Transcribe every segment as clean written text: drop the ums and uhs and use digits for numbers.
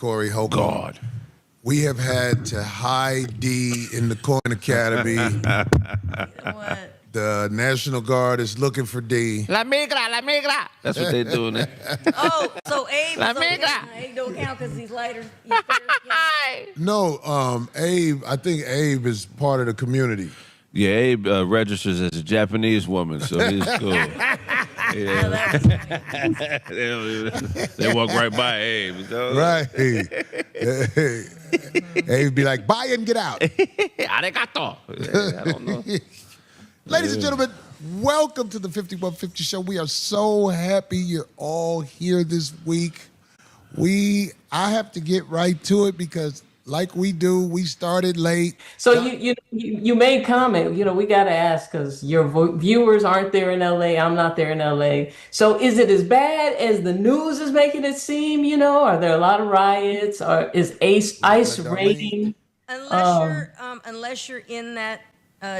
Corey Holcomb. God. We have had to hide D in the Coin Academy. You know what? The National Guard is looking for D. La migra, la migra. That's what they do now. Oh, so Abe La is okay. migra. Abe don't count because he's lighter. He's fair skin. No, Abe, I think Abe is part of the community. Yeah, Abe registers as a Japanese woman, so he's cool. Yeah. They walk right by Abe. You know? Right. Abe be like, buy and get out. Arigato. I don't know. Ladies and gentlemen, welcome to the 5150 Show. We are so happy you're all here this week. I have to get right to it because like we do, we started late. So you made comment, we got to ask because your viewers aren't there in LA. I'm not there in LA. So is it as bad as the news is making it seem? Are there a lot of riots? Or is ICE raiding? Unless you're in that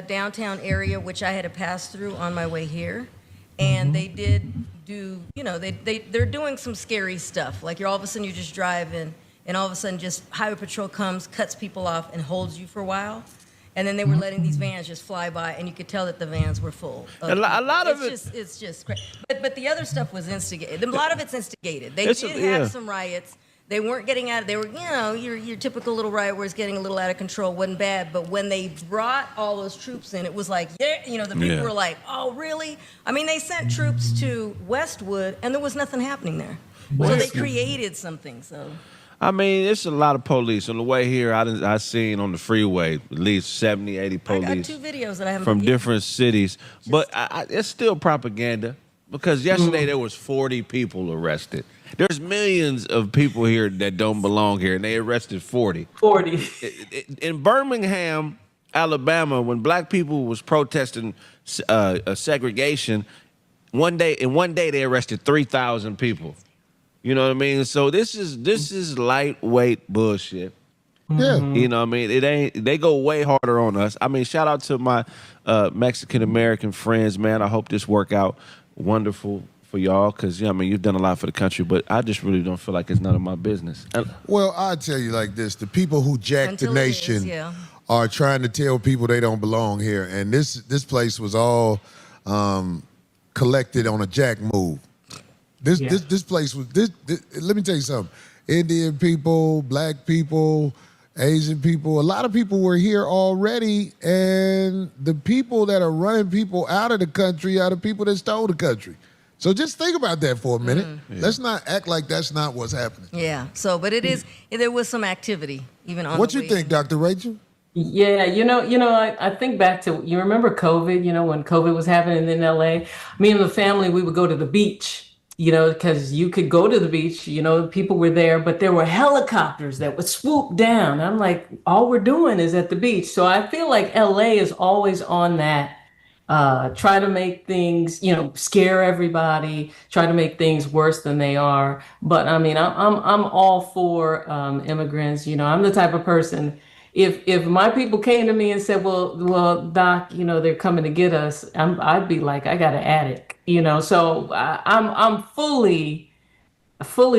downtown area, which I had to pass through on my way here, and they did do, they're doing some scary stuff. Like all of a sudden you're just driving. And all of a sudden, just highway patrol comes, cuts people off, and holds you for a while. And then they were letting these vans just fly by, and you could tell that the vans were full. A lot of it's just crazy. But the other stuff was instigated. A lot of it's instigated. They did have some riots. They weren't getting out. They were, your typical little riot where it's getting a little out of control. Wasn't bad. But when they brought all those troops in, it was like, the people were like, oh, really? I mean, they sent troops to Westwood, and there was nothing happening there. So they created something. So. I mean, it's a lot of police. On the way here, I seen on the freeway at least 70, 80 police. I got 2 videos that I haven't from different cities. But it's still propaganda because yesterday there was 40 people arrested. There's millions of people here that don't belong here, and they arrested 40. 40. In Birmingham, Alabama, when black people was protesting segregation, one day they arrested 3,000 people. You know what I mean? So this is lightweight bullshit. Yeah. You know what I mean? They go way harder on us. I mean, shout out to my Mexican-American friends, man. I hope this work out wonderful for y'all because, you've done a lot for the country, but I just really don't feel like it's none of my business. Well, I'll tell you like this. The people who jack the nation are trying to tell people they don't belong here. And this place was all collected on a jack move. This place was let me tell you something. Indian people, black people, Asian people, a lot of people were here already, and the people that are running people out of the country are the people that stole the country. So just think about that for a minute. Let's not act like that's not what's happening. Yeah. So, but there was some activity even on. What you think, Dr. Rachel? Yeah, I think back to, you remember COVID, when COVID was happening in LA? Me and the family, we would go to the beach. Because you could go to the beach, people were there, but there were helicopters that would swoop down. I'm like, all we're doing is at the beach. So I feel like LA is always on that, try to make things, scare everybody, try to make things worse than they are. But I mean, I'm all for immigrants. I'm the type of person, if my people came to me and said, well, Doc, they're coming to get us, I'd be like, I got an attic. So I'm fully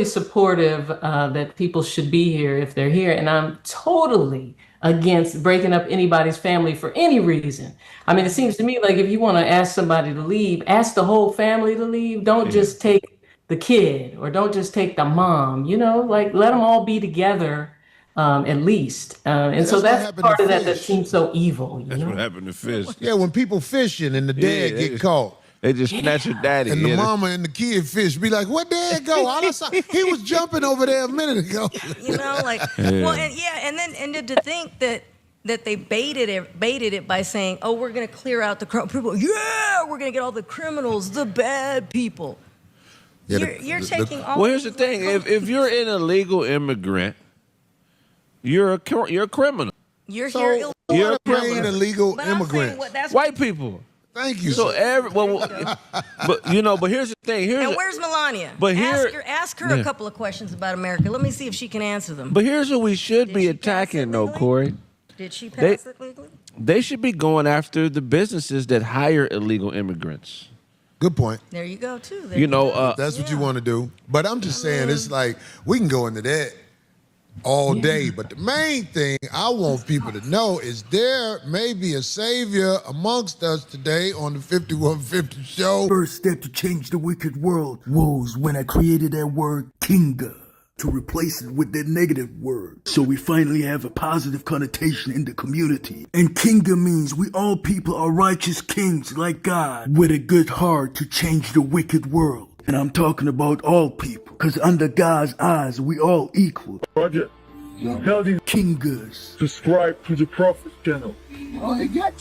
supportive that people should be here if they're here, and I'm totally against breaking up anybody's family for any reason. I mean, it seems to me like if you want to ask somebody to leave, ask the whole family to leave. Don't just take the kid or don't just take the mom. Like let them all be together. At least. And so that's part of that seems so evil. That's what happened to Fish. Yeah, when people fishing and the dad get caught. They just snatch your daddy. And the mama and the kid fish be like, where'd dad go? All I saw, he was jumping over there a minute ago. And to think that they baited it by saying, oh, we're going to clear out the people. Yeah, we're going to get all the criminals, the bad people. Yeah, you're taking all. Well, here's the thing. If you're an illegal immigrant, you're a criminal. You're here. You're a illegal immigrant. White people. Thank you. So but here's the thing. And where's Melania? But ask her a couple of questions about America. Let me see if she can answer them. But here's what we should be attacking, though, Corey. Did she pass it legally? They should be going after the businesses that hire illegal immigrants. Good point. There you go, too. That's what you want to do. But I'm just saying, it's like, we can go into that. all day. But the main thing I want people to know is there may be a savior amongst us today on the 5150 show. First step to change the wicked world was when I created that word Kinga to replace it with that negative word. So we finally have a positive connotation in the community. And Kinga means we all people are righteous kings like God with a good heart to change the wicked world. And I'm talking about all people, because under God's eyes, we all equal. Roger. Tell these Kingas. subscribe to the Prophet channel. Oh, they got you.